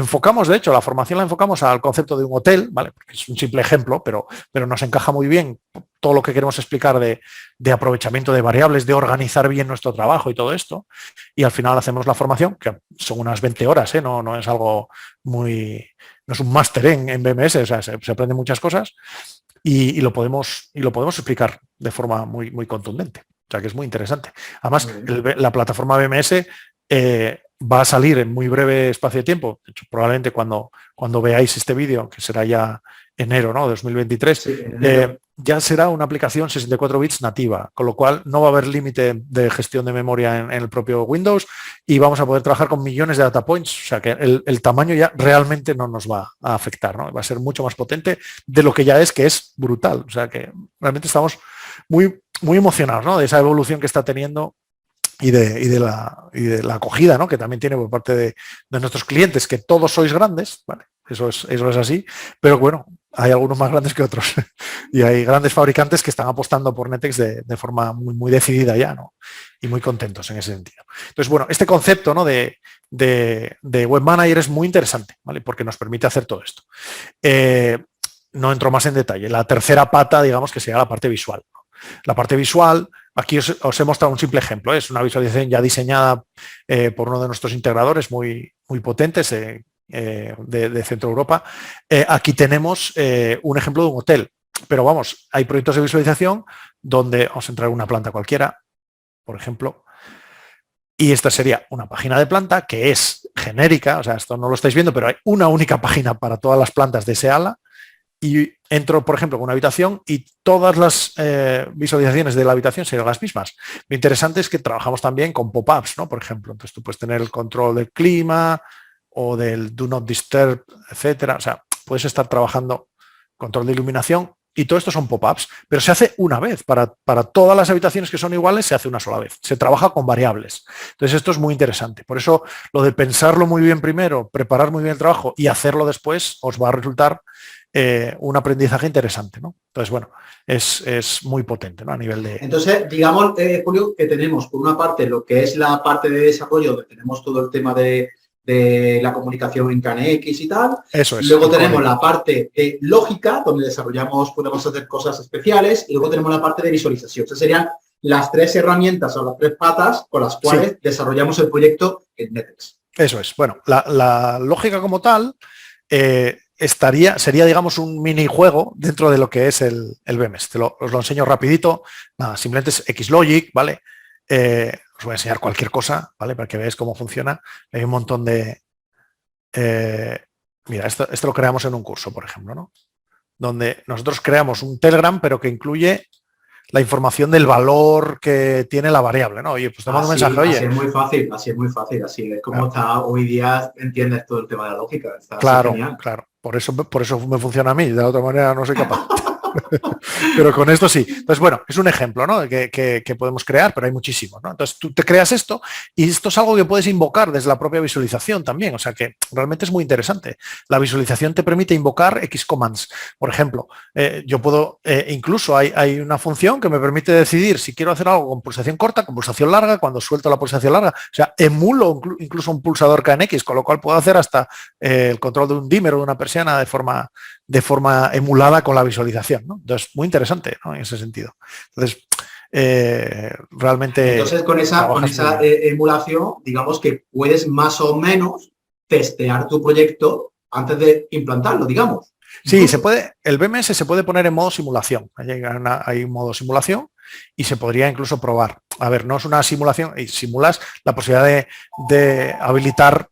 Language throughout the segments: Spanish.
enfocamos, de hecho, la formación la enfocamos al concepto de un hotel, ¿vale? Porque es un simple ejemplo, pero nos encaja muy bien todo lo que queremos explicar de aprovechamiento de variables, de organizar bien nuestro trabajo y todo esto. Y al final hacemos la formación, que son unas 20 horas, ¿eh? No es algo muy... No es un máster en BMS, o sea, se aprenden muchas cosas y lo podemos explicar de forma muy, muy contundente. O sea, que es muy interesante. Además, la plataforma BMS va a salir en muy breve espacio de tiempo. De hecho, probablemente cuando veáis este vídeo, que será ya enero, ¿no? 2023, Sí, ya será una aplicación 64 bits nativa, con lo cual no va a haber límite de gestión de memoria en el propio Windows y vamos a poder trabajar con millones de data points. O sea que el tamaño ya realmente no nos va a afectar, ¿no? Va a ser mucho más potente de lo que ya es, que es brutal. O sea que realmente estamos muy, muy emocionados, ¿no? De esa evolución que está teniendo y de la acogida, ¿no? Que también tiene por parte de nuestros clientes, que todos sois grandes, ¿vale? Eso es así, pero bueno, hay algunos más grandes que otros y hay grandes fabricantes que están apostando por Netex de forma muy, muy decidida ya, ¿no? Y muy contentos en ese sentido. Entonces, bueno, este concepto, ¿no? de Web Manager es muy interesante, ¿vale? Porque nos permite hacer todo esto. No entro más en detalle. La tercera pata, digamos, que sería la parte visual, ¿no? La parte visual, aquí os he mostrado un simple ejemplo, es una visualización ya diseñada por uno de nuestros integradores muy, muy potentes de Centro Europa. Aquí tenemos un ejemplo de un hotel, pero vamos, hay proyectos de visualización donde vamos a entrar en una planta cualquiera, por ejemplo, y esta sería una página de planta que es genérica, o sea, esto no lo estáis viendo, pero hay una única página para todas las plantas de ese ala. Y entro, por ejemplo, en una habitación y todas las visualizaciones de la habitación serían las mismas. Lo interesante es que trabajamos también con pop-ups, ¿no? Por ejemplo, entonces tú puedes tener el control del clima o del do not disturb, etcétera. O sea, puedes estar trabajando control de iluminación y todo esto son pop-ups, pero se hace una vez. Para todas las habitaciones que son iguales se hace una sola vez. Se trabaja con variables. Entonces esto es muy interesante. Por eso lo de pensarlo muy bien primero, preparar muy bien el trabajo y hacerlo después os va a resultar un aprendizaje interesante, ¿no? Entonces, bueno, es muy potente, ¿no? A nivel de... Entonces, digamos, Julio, que tenemos por una parte lo que es la parte de desarrollo, donde tenemos todo el tema de la comunicación en KNX y tal. Eso es. Luego tenemos la parte de lógica, donde desarrollamos, podemos hacer cosas especiales. Y luego tenemos la parte de visualización. Esas serían las tres herramientas o las tres patas con las cuales desarrollamos el proyecto en Netex. Eso es. Bueno, la lógica como tal sería, digamos, un minijuego dentro de lo que es el BMS. Os lo enseño rapidito. Nada, simplemente es Xlogic, ¿vale? Os voy a enseñar cualquier cosa, ¿vale? Para que veáis cómo funciona. Hay un montón de... mira, esto lo creamos en un curso, por ejemplo, ¿no? Donde nosotros creamos un Telegram, pero que incluye la información del valor que tiene la variable, ¿no? Oye, pues te mando un mensaje, oye. Así es muy fácil, así es como está hoy día, entiendes todo el tema de la lógica. Está claro, genial. claro. Por eso me funciona a mí, de la otra manera no soy capaz. Pero con esto sí. Entonces, bueno, es un ejemplo, ¿no? que podemos crear, pero hay muchísimos, ¿no? Entonces, tú te creas esto y esto es algo que puedes invocar desde la propia visualización también. O sea, que realmente es muy interesante. La visualización te permite invocar X commands. Por ejemplo, yo puedo, incluso hay una función que me permite decidir si quiero hacer algo con pulsación corta, con pulsación larga, cuando suelto la pulsación larga. O sea, emulo incluso un pulsador KNX, con lo cual puedo hacer hasta el control de un dimmer o de una persiana de forma emulada con la visualización, ¿no? Entonces, muy interesante, ¿no? En ese sentido. Entonces, realmente... Entonces, con esa emulación, digamos que puedes más o menos testear tu proyecto antes de implantarlo, digamos. Sí, se puede, el BMS se puede poner en modo simulación. Hay un modo simulación y se podría incluso probar. A ver, no es una simulación, y simulas la posibilidad de habilitar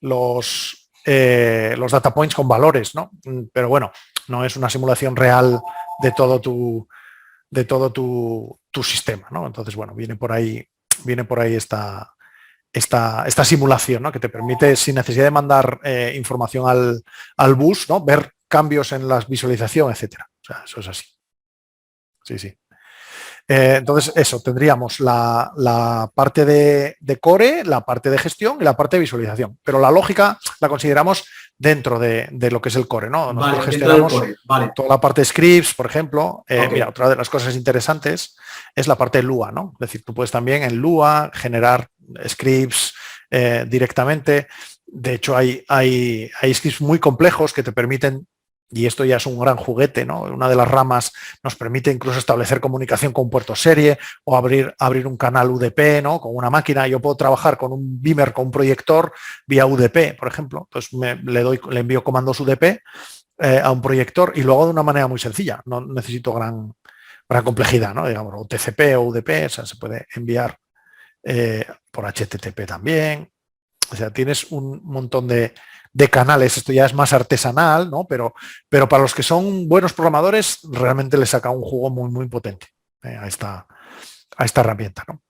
los data points con valores, ¿no? Pero bueno, no es una simulación real de todo tu sistema, ¿no? Entonces, bueno, viene por ahí esta simulación, ¿no? Que te permite, sin necesidad de mandar información al bus, ¿no? Ver cambios en la visualización, etcétera. O sea, eso es así. Sí, sí. Entonces, eso, tendríamos la parte de core, la parte de gestión y la parte de visualización. Pero la lógica la consideramos dentro de lo que es el core, ¿no? Nosotros gestionamos toda la parte de scripts, por ejemplo. Mira, otra de las cosas interesantes es la parte de Lua, ¿no? Es decir, tú puedes también en Lua generar scripts directamente. De hecho, hay scripts muy complejos que te permiten, y esto ya es un gran juguete, ¿no? Una de las ramas nos permite incluso establecer comunicación con puertos serie o abrir un canal UDP, ¿no? Con una máquina. Yo puedo trabajar con un beamer, con un proyector vía UDP, por ejemplo. Entonces le envío comandos UDP a un proyector y lo hago de una manera muy sencilla. No necesito gran complejidad, ¿no? Digamos, o TCP o UDP, o sea, se puede enviar por HTTP también. O sea, tienes un montón de canales. Esto ya es más artesanal, ¿no? Pero para los que son buenos programadores, realmente le saca un juego muy, muy potente a esta herramienta, ¿no?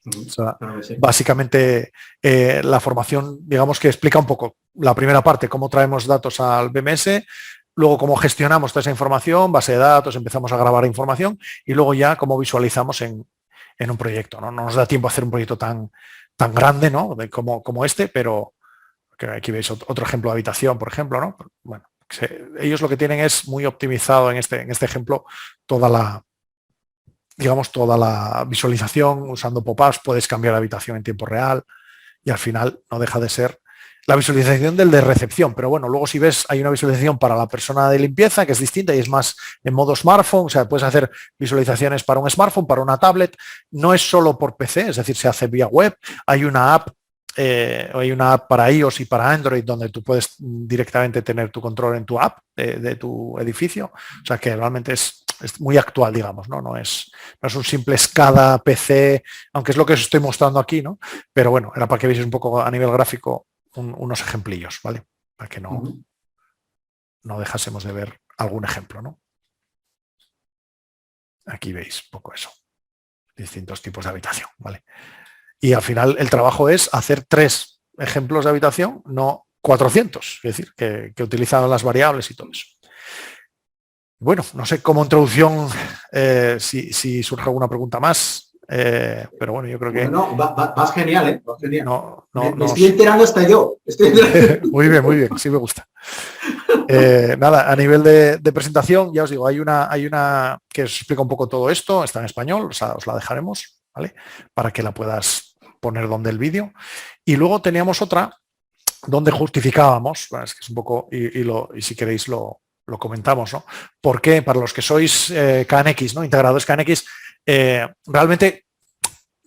O sea, básicamente la formación, digamos que explica un poco la primera parte, cómo traemos datos al BMS, luego cómo gestionamos toda esa información, base de datos, empezamos a grabar información y luego ya cómo visualizamos en un proyecto, ¿no? No nos da tiempo a hacer un proyecto tan grande, ¿no? Como este, pero aquí veis otro ejemplo de habitación, por ejemplo, ¿no? Bueno, ellos lo que tienen es muy optimizado en este ejemplo toda la visualización usando pop-ups, puedes cambiar la habitación en tiempo real y al final no deja de ser la visualización del de recepción, pero bueno, luego si ves hay una visualización para la persona de limpieza que es distinta y es más en modo smartphone, o sea, puedes hacer visualizaciones para un smartphone, para una tablet, no es solo por PC, es decir, se hace vía web, hay una app para iOS y para Android donde tú puedes directamente tener tu control en tu app de tu edificio, o sea que realmente es muy actual, digamos, ¿no? No es un simple SCADA, PC, aunque es lo que os estoy mostrando aquí, ¿no? Pero bueno, era para que veáis un poco a nivel gráfico unos ejemplillos, ¿vale? Para que no dejásemos de ver algún ejemplo, ¿no? Aquí veis un poco eso. Distintos tipos de habitación, ¿vale? Y al final el trabajo es hacer 3 ejemplos de habitación, no 400, es decir, que utilizan las variables y todo eso. Bueno, no sé, como introducción, si surge alguna pregunta más, pero bueno, yo creo que... No, vas genial, ¿eh? Vas genial. Me estoy enterando hasta yo. Muy bien, sí me gusta. Nada, a nivel de presentación, ya os digo, hay una que os explica un poco todo esto, está en español, os la dejaremos, ¿vale? Para que la puedas poner donde el vídeo. Y luego teníamos otra donde justificábamos, es que es un poco, y si queréis lo comentamos, ¿no? ¿Por qué? Para los que sois KNX, ¿no? Integradores KNX, realmente,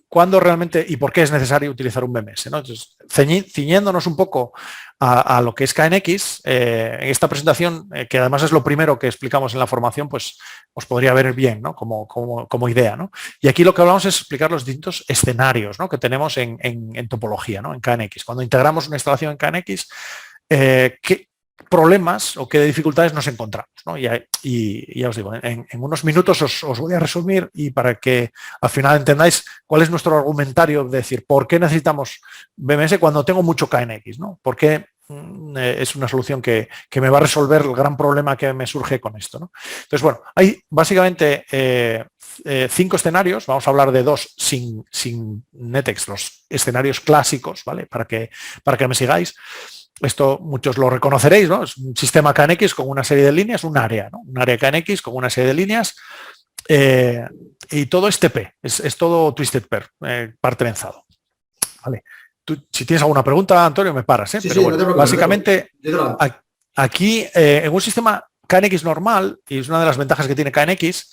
¿cuándo realmente y por qué es necesario utilizar un BMS, ¿no? Entonces, ciñéndonos un poco a lo que es KNX, en esta presentación, que además es lo primero que explicamos en la formación, pues os podría ver bien, ¿no? Como idea, ¿no? Y aquí lo que hablamos es explicar los distintos escenarios, ¿no? Que tenemos en topología, ¿no? En KNX. Cuando integramos una instalación en KNX, ¿qué problemas o qué dificultades nos encontramos, ¿no? Y ya os digo, en unos minutos os voy a resumir y para que al final entendáis cuál es nuestro argumentario de decir por qué necesitamos BMS cuando tengo mucho KNX, ¿no? ¿Por qué es una solución que me va a resolver el gran problema que me surge con esto, ¿no? Entonces, bueno, hay básicamente 5 escenarios, vamos a hablar de 2 sin NetEx, los escenarios clásicos, ¿vale? Para que me sigáis. Esto muchos lo reconoceréis, ¿no? Es un sistema KNX con una serie de líneas, un área, ¿no? Un área KNX con una serie de líneas y todo es TP, es todo Twisted Pair, par trenzado. ¿Vale? Tú, si tienes alguna pregunta, Antonio, me paras, ¿eh? Sí, pero sí, bueno, básicamente aquí en un sistema KNX normal, y es una de las ventajas que tiene KNX,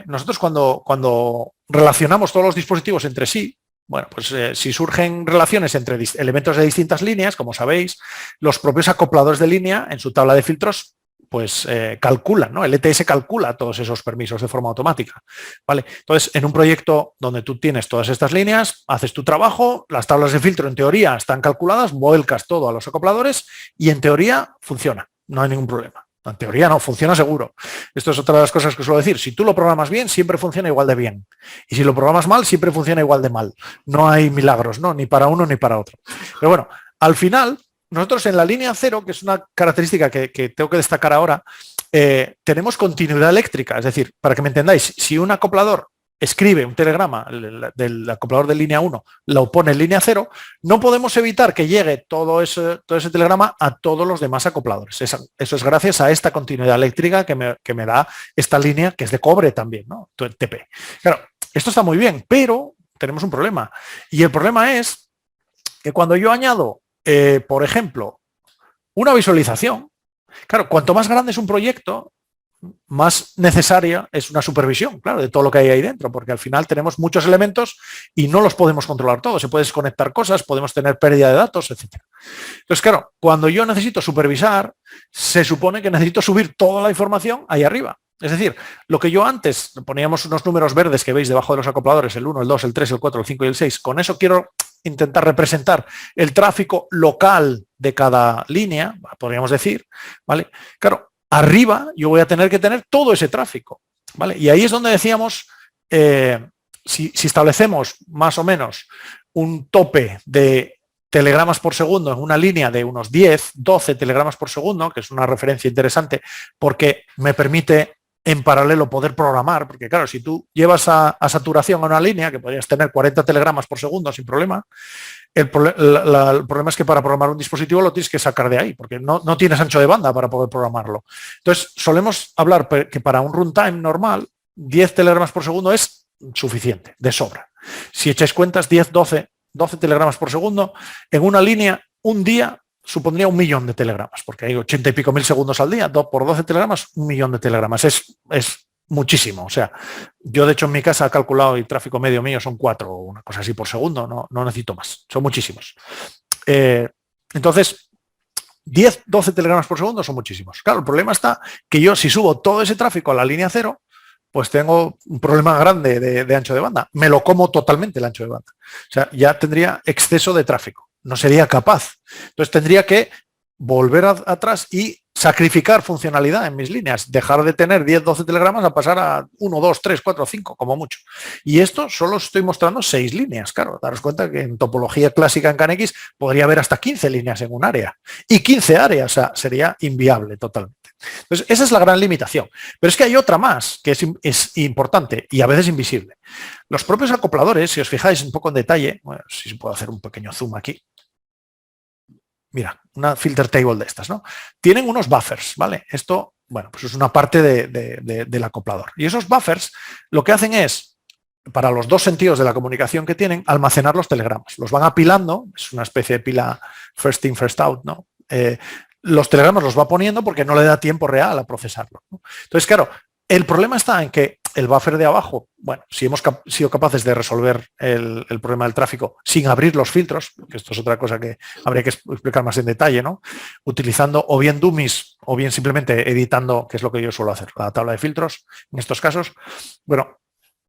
nosotros cuando relacionamos todos los dispositivos entre sí, bueno, pues si surgen relaciones entre elementos de distintas líneas, como sabéis, los propios acopladores de línea en su tabla de filtros pues calculan, ¿no? El ETS calcula todos esos permisos de forma automática, ¿vale? Entonces, en un proyecto donde tú tienes todas estas líneas, haces tu trabajo, las tablas de filtro en teoría están calculadas, vuelcas todo a los acopladores y en teoría funciona, no hay ningún problema. En teoría no, funciona seguro. Esto es otra de las cosas que suelo decir. Si tú lo programas bien, siempre funciona igual de bien. Y si lo programas mal, siempre funciona igual de mal. No hay milagros, ¿no? Ni para uno ni para otro. Pero bueno, al final, nosotros en la línea 0, que es una característica que tengo que destacar ahora, tenemos continuidad eléctrica. Es decir, para que me entendáis, si un acoplador escribe un telegrama del acoplador de línea 1, lo pone en línea 0, no podemos evitar que llegue todo ese telegrama a todos los demás acopladores. Eso es gracias a esta continuidad eléctrica que me da esta línea, que es de cobre también, ¿no? TP. Claro, esto está muy bien, pero tenemos un problema. Y el problema es que cuando yo añado, por ejemplo, una visualización, claro, cuanto más grande es un proyecto, más necesaria es una supervisión, claro, de todo lo que hay ahí dentro, porque al final tenemos muchos elementos y no los podemos controlar todos. Se pueden desconectar cosas, podemos tener pérdida de datos, etc. Entonces, claro, cuando yo necesito supervisar, se supone que necesito subir toda la información ahí arriba. Es decir, lo que yo antes poníamos unos números verdes que veis debajo de los acopladores, el 1, el 2, el 3, el 4, el 5 y el 6, con eso quiero intentar representar el tráfico local de cada línea, podríamos decir, ¿vale? Claro, arriba yo voy a tener que tener todo ese tráfico, ¿vale? Y ahí es donde decíamos, si establecemos más o menos un tope de telegramas por segundo en una línea de unos 10, 12 telegramas por segundo, que es una referencia interesante porque me permite en paralelo poder programar, porque claro, si tú llevas a saturación a una línea, que podrías tener 40 telegramas por segundo sin problema, el problema es que para programar un dispositivo lo tienes que sacar de ahí, porque no tienes ancho de banda para poder programarlo. Entonces, solemos hablar que para un runtime normal, 10 telegramas por segundo es suficiente, de sobra. Si echáis cuentas, 10, 12 telegramas por segundo, en una línea, un día supondría 1 millón de telegramas, porque hay 80 y pico mil segundos al día, por 12 telegramas, 1 millón de telegramas. Es muchísimo. O sea, yo de hecho en mi casa he calculado y tráfico medio mío son 4 o una cosa así por segundo, no necesito más, son muchísimos. Entonces, 10, 12 telegramas por segundo son muchísimos. Claro, el problema está que yo si subo todo ese tráfico a la línea 0, pues tengo un problema grande de ancho de banda. Me lo como totalmente el ancho de banda. O sea, ya tendría exceso de tráfico. No sería capaz. Entonces tendría que volver atrás y sacrificar funcionalidad en mis líneas, dejar de tener 10, 12 telegramas a pasar a 1, 2, 3, 4, 5, como mucho. Y esto solo estoy mostrando 6 líneas, claro. Daros cuenta que en topología clásica en CANX podría haber hasta 15 líneas en un área y 15 áreas, o sea, sería inviable totalmente. Entonces, esa es la gran limitación. Pero es que hay otra más que es importante y a veces invisible. Los propios acopladores, si os fijáis un poco en detalle, bueno, si se puede hacer un pequeño zoom aquí, mira, una filter table de estas, ¿no? Tienen unos buffers, ¿vale? Esto, bueno, pues es una parte del acoplador. Y esos buffers lo que hacen es, para los dos sentidos de la comunicación que tienen, almacenar los telegramas. Los van apilando, es una especie de pila first in, first out, ¿no? Los telegramas los va poniendo porque no le da tiempo real a procesarlo, ¿no? Entonces, claro, el problema está en que el buffer de abajo, bueno, si hemos sido capaces de resolver el problema del tráfico sin abrir los filtros, que esto es otra cosa que habría que explicar más en detalle, ¿no? Utilizando o bien dummies o bien simplemente editando, que es lo que yo suelo hacer, la tabla de filtros, en estos casos, bueno,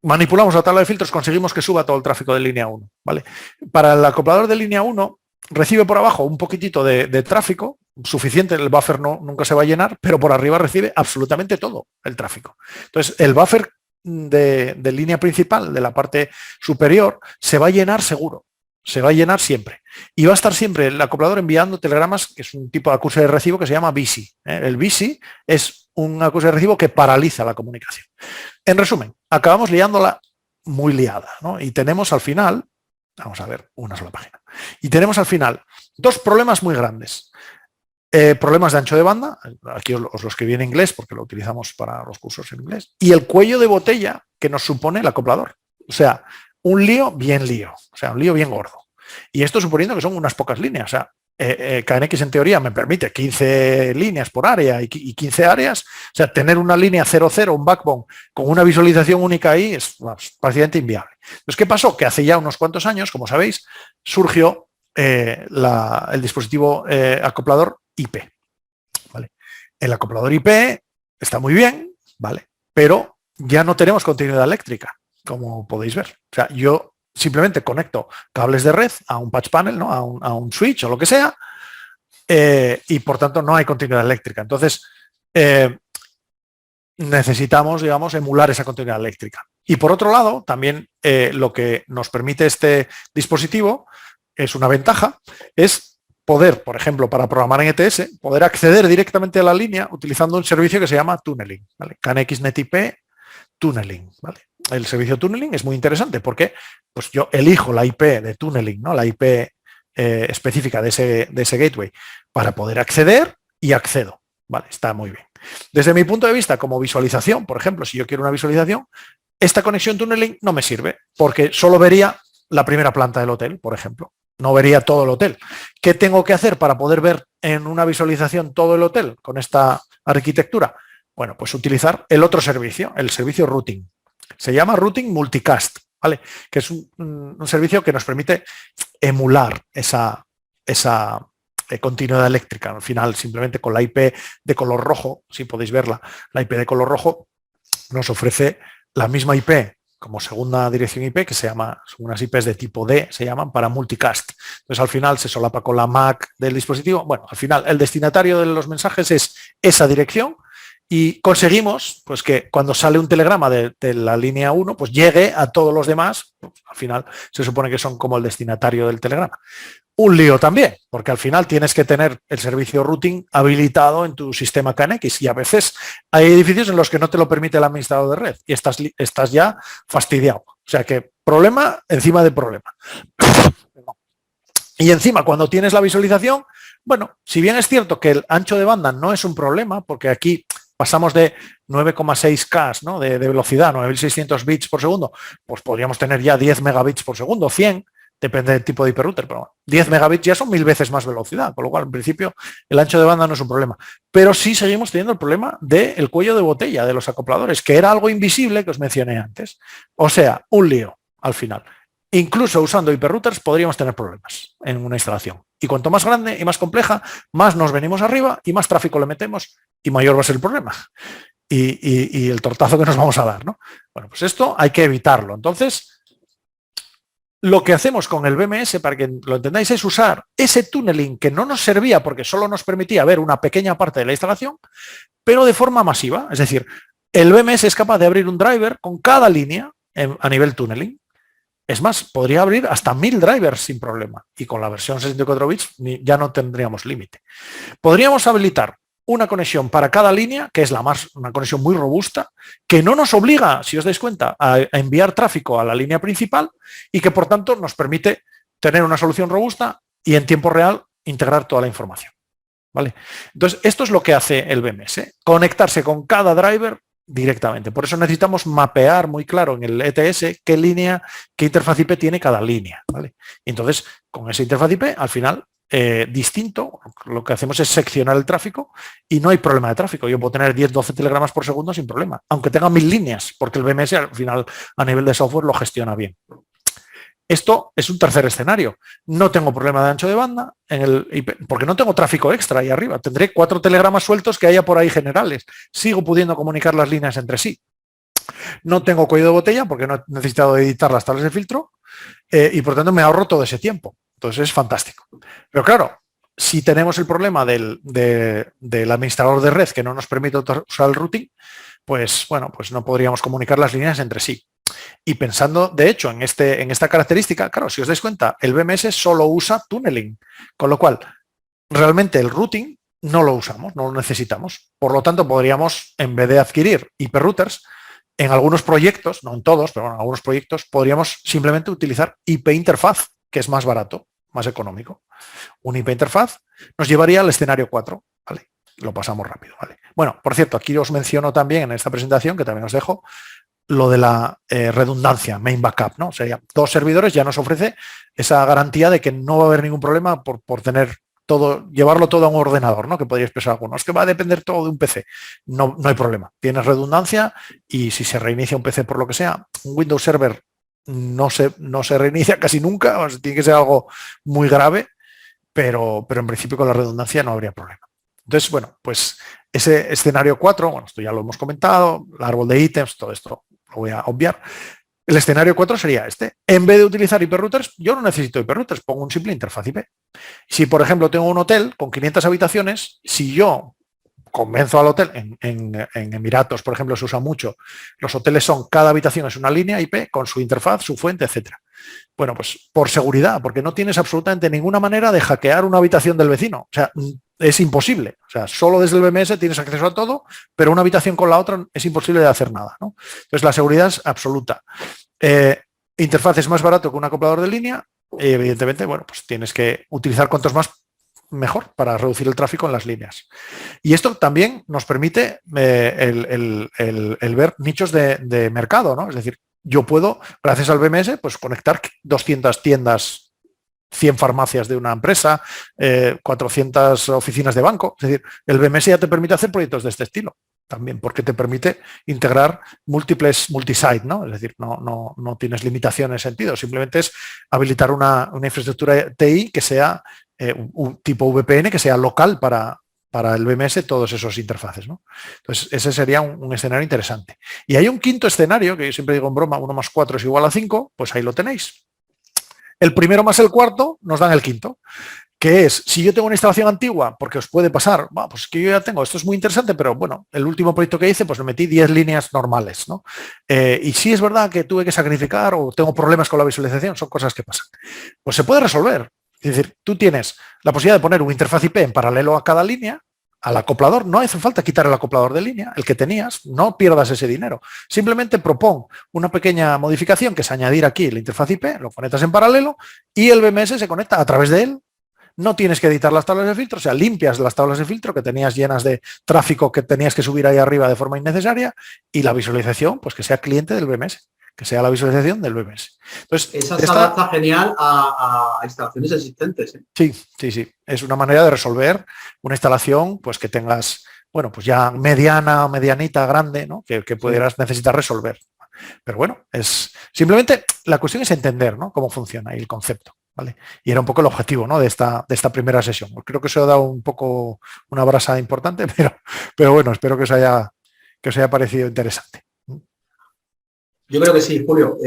manipulamos la tabla de filtros, conseguimos que suba todo el tráfico de línea 1, ¿vale? Para el acoplador de línea 1, recibe por abajo un poquitito de tráfico, suficiente, el buffer nunca se va a llenar, pero por arriba recibe absolutamente todo el tráfico. Entonces, el buffer de línea principal, de la parte superior, se va a llenar seguro, se va a llenar siempre. Y va a estar siempre el acoplador enviando telegramas, que es un tipo de acuse de recibo que se llama busy. El busy es un acuse de recibo que paraliza la comunicación. En resumen, acabamos liándola muy liada, ¿no? Y tenemos al final, vamos a ver una sola página, y tenemos al final dos problemas muy grandes. Problemas de ancho de banda, aquí os lo escribí en inglés porque lo utilizamos para los cursos en inglés, y el cuello de botella que nos supone el acoplador. O sea, un lío bien lío, o sea, un lío bien gordo. Y esto suponiendo que son unas pocas líneas. O sea, KNX en teoría me permite 15 líneas por área y 15 áreas. O sea, tener una línea 0,0, un backbone, con una visualización única ahí es prácticamente inviable. Entonces, ¿qué pasó? Que hace ya unos cuantos años, como sabéis, surgió el dispositivo acoplador IP. ¿Vale? El acoplador IP está muy bien, ¿vale? Pero ya no tenemos continuidad eléctrica, como podéis ver. O sea, yo simplemente conecto cables de red a un patch panel, ¿no? a un switch o lo que sea, y por tanto no hay continuidad eléctrica. Entonces, necesitamos, digamos, emular esa continuidad eléctrica. Y por otro lado, también lo que nos permite este dispositivo, es una ventaja, es poder, por ejemplo, para programar en ETS, poder acceder directamente a la línea utilizando un servicio que se llama tunneling, ¿vale? KNX NetIP tunneling, ¿vale? El servicio tunneling es muy interesante porque pues yo elijo la IP de tunneling, ¿no? La IP específica de ese gateway para poder acceder y accedo, ¿vale? Está muy bien. Desde mi punto de vista, como visualización, por ejemplo, si yo quiero una visualización, esta conexión tunneling no me sirve porque solo vería la primera planta del hotel, por ejemplo. no vería todo el hotel. ¿Qué tengo que hacer para poder ver en una visualización todo el hotel con esta arquitectura? Bueno, pues utilizar el otro servicio, el servicio routing. Se llama routing multicast, ¿vale? Que es un servicio que nos permite emular esa continuidad eléctrica. Al final, simplemente con la IP de color rojo, si podéis verla, la IP de color rojo nos ofrece la misma IP como segunda dirección IP, que se llama, son unas IPs de tipo D, se llaman para multicast. Entonces, al final se solapa con la MAC del dispositivo. Bueno, al final el destinatario de los mensajes es esa dirección y conseguimos pues que cuando sale un telegrama de la línea 1, pues llegue a todos los demás. Pues, al final se supone que son como el destinatario del telegrama. Un lío también, porque al final tienes que tener el servicio routing habilitado en tu sistema KNX y a veces hay edificios en los que no te lo permite el administrador de red y estás ya fastidiado. O sea que problema encima de problema. Y encima, cuando tienes la visualización, bueno, si bien es cierto que el ancho de banda no es un problema, porque aquí pasamos de 9,6K, ¿no? de velocidad, 9.600 bits por segundo, pues podríamos tener ya 10 megabits por segundo, 100, depende del tipo de hiperrouter, pero 10 megabits ya son 1000 veces más velocidad, con lo cual en principio el ancho de banda no es un problema. Pero sí seguimos teniendo el problema del cuello de botella de los acopladores, que era algo invisible que os mencioné antes. O sea, un lío al final. Incluso usando hiperrouters podríamos tener problemas en una instalación. Y cuanto más grande y más compleja, más nos venimos arriba y más tráfico le metemos y mayor va a ser el problema. Y el tortazo que nos vamos a dar, ¿no? Bueno, pues esto hay que evitarlo. Entonces, lo que hacemos con el BMS, para que lo entendáis, es usar ese tunneling que no nos servía porque solo nos permitía ver una pequeña parte de la instalación, pero de forma masiva. Es decir, el BMS es capaz de abrir un driver con cada línea a nivel tunneling. Es más, podría abrir hasta 1000 drivers sin problema. Y con la versión 64 bits ya no tendríamos límite. Podríamos habilitar una conexión para cada línea, que es una conexión muy robusta, que no nos obliga, si os dais cuenta, a enviar tráfico a la línea principal y que por tanto nos permite tener una solución robusta y en tiempo real integrar toda la información. ¿Vale? Entonces, esto es lo que hace el BMS, conectarse con cada driver directamente. Por eso necesitamos mapear muy claro en el ETS qué interfaz IP tiene cada línea. ¿Vale? Y entonces, con esa interfaz IP, al final, distinto, lo que hacemos es seccionar el tráfico y no hay problema de tráfico. Yo puedo tener 10-12 telegramas por segundo sin problema, aunque tenga 1000 líneas, porque el BMS al final a nivel de software lo gestiona bien. Esto es un tercer escenario. No tengo problema de ancho de banda en el IP, porque no tengo tráfico extra ahí arriba. Tendré 4 telegramas sueltos que haya por ahí generales. Sigo pudiendo comunicar las líneas entre sí. No tengo cuello de botella porque no he necesitado editar las tablas de filtro y por tanto me ahorro todo ese tiempo. Entonces es fantástico. Pero claro, si tenemos el problema del administrador de red que no nos permite usar el routing, pues bueno, pues no podríamos comunicar las líneas entre sí. Y pensando, de hecho, en esta característica, claro, si os dais cuenta, el BMS solo usa tunneling, con lo cual realmente el routing no lo usamos, no lo necesitamos. Por lo tanto, podríamos, en vez de adquirir hiperrouters, en algunos proyectos, no en todos, pero en algunos proyectos, podríamos simplemente utilizar IP interfaz, que es más barato, más económico. Un IP interfaz nos llevaría al escenario 4, ¿vale? Lo pasamos rápido, ¿vale? Bueno, por cierto, aquí os menciono también en esta presentación, que también os dejo, lo de la redundancia, main backup, ¿no? Sería 2 servidores, ya nos ofrece esa garantía de que no va a haber ningún problema por tener todo, llevarlo todo a un ordenador, ¿no? Que podríais pensar algunos, es que va a depender todo de un PC. No hay problema. Tienes redundancia y si se reinicia un PC por lo que sea, un Windows Server no se reinicia casi nunca, o sea, tiene que ser algo muy grave, pero en principio con la redundancia no habría problema. Entonces, bueno, pues ese escenario 4, bueno, esto ya lo hemos comentado, el árbol de ítems, todo esto lo voy a obviar. El escenario 4 sería este. En vez de utilizar hiperrouters, yo no necesito hiperrouters, pongo un simple interfaz IP. Si, por ejemplo, tengo un hotel con 500 habitaciones, si yo convenzo al hotel, en Emiratos, por ejemplo, se usa mucho, los hoteles son, cada habitación es una línea IP con su interfaz, su fuente, etcétera. Bueno, pues por seguridad, porque no tienes absolutamente ninguna manera de hackear una habitación del vecino. O sea, es imposible. O sea, solo desde el BMS tienes acceso a todo, pero una habitación con la otra es imposible de hacer nada, ¿no? Entonces, la seguridad es absoluta. Interfaz es más barato que un acoplador de línea y, evidentemente, bueno, pues tienes que utilizar cuantos más mejor para reducir el tráfico en las líneas. Y esto también nos permite el ver nichos de mercado, ¿no? Es decir, yo puedo, gracias al BMS, pues conectar 200 tiendas 100 farmacias de una empresa, 400 oficinas de banco. Es decir, el BMS ya te permite hacer proyectos de este estilo también, porque te permite integrar múltiples multisite, ¿no? Es decir, no tienes limitación en ese sentido, simplemente es habilitar una infraestructura TI que sea un tipo VPN, que sea local para el BMS todos esos interfaces, ¿no? Entonces, ese sería un escenario interesante. Y hay un quinto escenario, que yo siempre digo en broma, 1 más 4 es igual a 5, pues ahí lo tenéis. El primero más el cuarto nos dan el quinto, que es, si yo tengo una instalación antigua, porque os puede pasar, pues que yo ya tengo, esto es muy interesante, pero bueno, el último proyecto que hice, pues le metí 10 líneas normales, ¿no? Y sí es verdad que tuve que sacrificar o tengo problemas con la visualización, son cosas que pasan. Pues se puede resolver. Es decir, tú tienes la posibilidad de poner un interfaz IP en paralelo a cada línea, al acoplador, no hace falta quitar el acoplador de línea, el que tenías, no pierdas ese dinero. Simplemente propon una pequeña modificación que es añadir aquí la interfaz IP, lo conectas en paralelo y el BMS se conecta a través de él. No tienes que editar las tablas de filtro, o sea, limpias las tablas de filtro que tenías llenas de tráfico que tenías que subir ahí arriba de forma innecesaria y la visualización, pues que sea cliente del BMS, que sea la visualización del BMS. Entonces, esa se adapta genial a instalaciones existentes, ¿eh? Sí. Es una manera de resolver una instalación pues que tengas, bueno, pues ya mediana o medianita, grande, ¿no? Que pudieras necesitar resolver. Pero bueno, simplemente la cuestión es entender, ¿no? Cómo funciona y el concepto, ¿vale? Y era un poco el objetivo, ¿no? de esta primera sesión. Creo que os he dado un poco una brasa importante, pero bueno, espero que os haya parecido interesante. Yo creo que sí, Julio.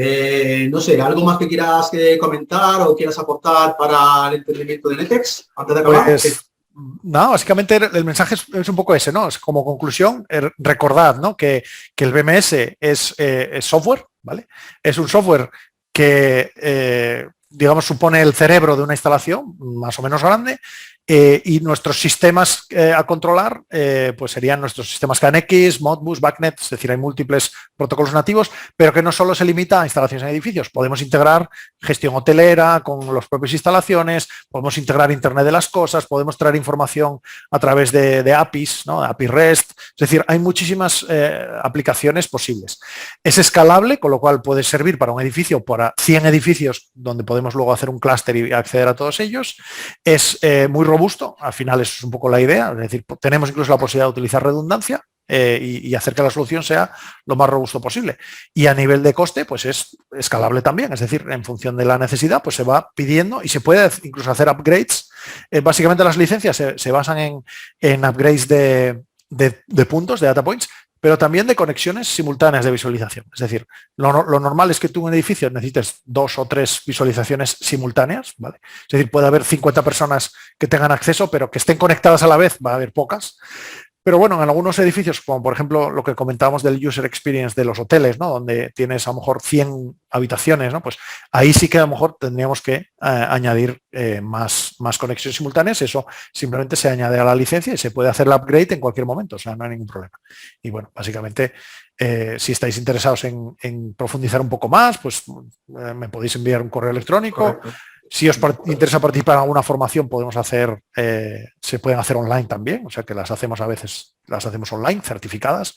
No sé, ¿algo más que quieras comentar o quieras aportar para el entendimiento de Netex antes de acabar? Pues, no, básicamente el mensaje es un poco ese, ¿no? Es como conclusión, recordad, ¿no? que el BMS es software, ¿vale? Es un software que, digamos, supone el cerebro de una instalación más o menos grande. Y nuestros sistemas a controlar pues serían nuestros sistemas KNX, Modbus, BACnet, es decir, hay múltiples protocolos nativos, pero que no solo se limita a instalaciones en edificios. Podemos integrar gestión hotelera con las propias instalaciones, podemos integrar Internet de las cosas, podemos traer información a través de APIs, ¿no? API REST, es decir, hay muchísimas aplicaciones posibles. Es escalable, con lo cual puede servir para un edificio, para 100 edificios, donde podemos luego hacer un clúster y acceder a todos ellos. Es muy robusto, al final eso es un poco la idea, es decir, tenemos incluso la posibilidad de utilizar redundancia y hacer que la solución sea lo más robusto posible. Y a nivel de coste, pues es escalable también, es decir, en función de la necesidad, pues se va pidiendo y se puede incluso hacer upgrades. Básicamente las licencias se basan en upgrades de puntos, de data points, pero también de conexiones simultáneas de visualización. Es decir, lo normal es que tú en un edificio necesites 2 o 3 visualizaciones simultáneas, ¿vale? Es decir, puede haber 50 personas que tengan acceso, pero que estén conectadas a la vez, va a haber pocas. Pero bueno, en algunos edificios, como por ejemplo lo que comentábamos del user experience de los hoteles, ¿no? Donde tienes a lo mejor 100 habitaciones, ¿no? Pues ahí sí que a lo mejor tendríamos que añadir más conexiones simultáneas. Eso simplemente se añade a la licencia y se puede hacer el upgrade en cualquier momento, o sea, no hay ningún problema. Y bueno, básicamente, si estáis interesados en profundizar un poco más, pues me podéis enviar un correo electrónico. Correcto. Si os interesa participar en alguna formación, podemos hacer, se pueden hacer online también, o sea que las hacemos a veces, las hacemos online, certificadas.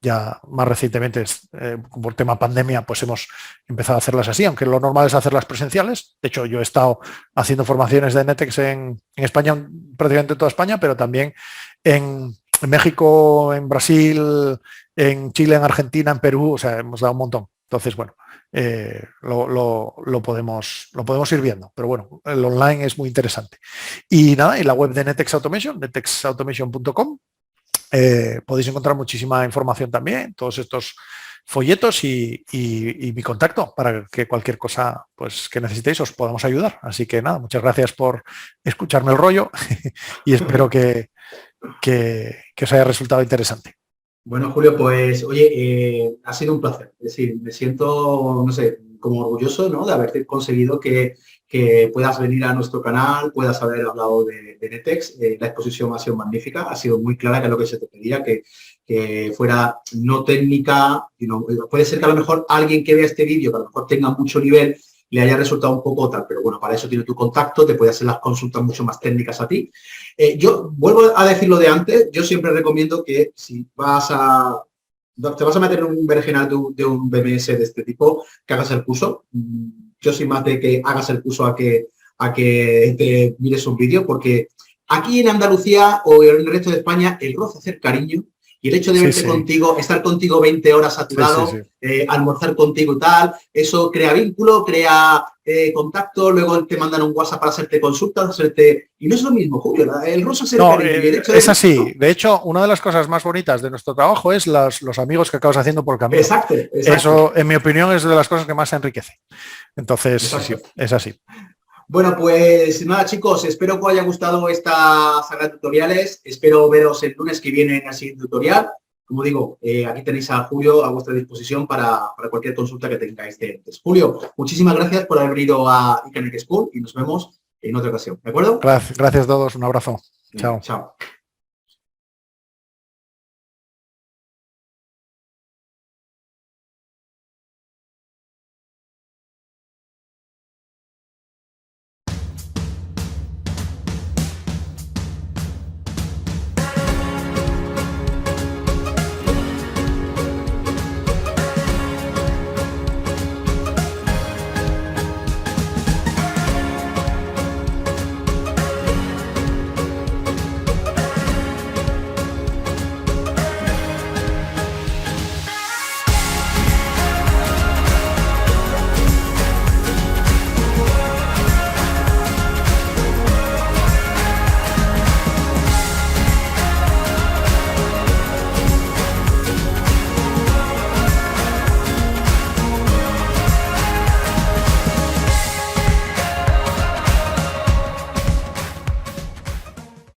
Ya más recientemente, por tema pandemia, pues hemos empezado a hacerlas así, aunque lo normal es hacerlas presenciales. De hecho, yo he estado haciendo formaciones de Netex en España, prácticamente en toda España, pero también en México, en Brasil, en Chile, en Argentina, en Perú, o sea, hemos dado un montón. Entonces, bueno, lo podemos ir viendo, pero bueno, el online es muy interesante. Y nada, y la web de Netex Automation, netexautomation.com, podéis encontrar muchísima información también, todos estos folletos y mi contacto para que cualquier cosa pues, que necesitéis os podamos ayudar. Así que nada, muchas gracias por escucharme el rollo y espero que os haya resultado interesante. Bueno, Julio, pues oye, ha sido un placer. Es decir, me siento, no sé, como orgulloso, ¿no? De haberte conseguido que puedas venir a nuestro canal, puedas haber hablado de Netex. La exposición ha sido magnífica, ha sido muy clara, que es lo que se te pedía, que fuera no técnica. Puede ser que a lo mejor alguien que vea este vídeo, que a lo mejor tenga mucho nivel, le haya resultado un poco tal, pero bueno, para eso tiene tu contacto, te puede hacer las consultas mucho más técnicas a ti. Yo vuelvo a decir lo de antes, yo siempre recomiendo que si te vas a meter en un berenjenal de un BMS de este tipo, que hagas el curso. Yo soy más de que hagas el curso a que a que te mires un vídeo, porque aquí en Andalucía o en el resto de España el roce hacer cariño y el hecho de verte contigo, estar contigo 20 horas a tu lado, almorzar contigo y tal, eso crea vínculo, crea contacto, luego te mandan un WhatsApp para hacerte consultas, y no es lo mismo, Julio, el roce hacer cariño. El hecho es así. De hecho, una de las cosas más bonitas de nuestro trabajo es los amigos que acabas haciendo por camino. Exacto. Eso, en mi opinión, es de las cosas que más enriquece. Entonces, sí, es así. Bueno, pues nada, chicos, espero que os haya gustado esta saga de tutoriales. Espero veros el lunes que viene en el siguiente tutorial. Como digo, aquí tenéis a Julio a vuestra disposición para cualquier consulta que tengáis de antes. Julio, muchísimas gracias por haber venido a Iconic School y nos vemos en otra ocasión. ¿De acuerdo? Gracias a todos. Un abrazo. Chao. Chao.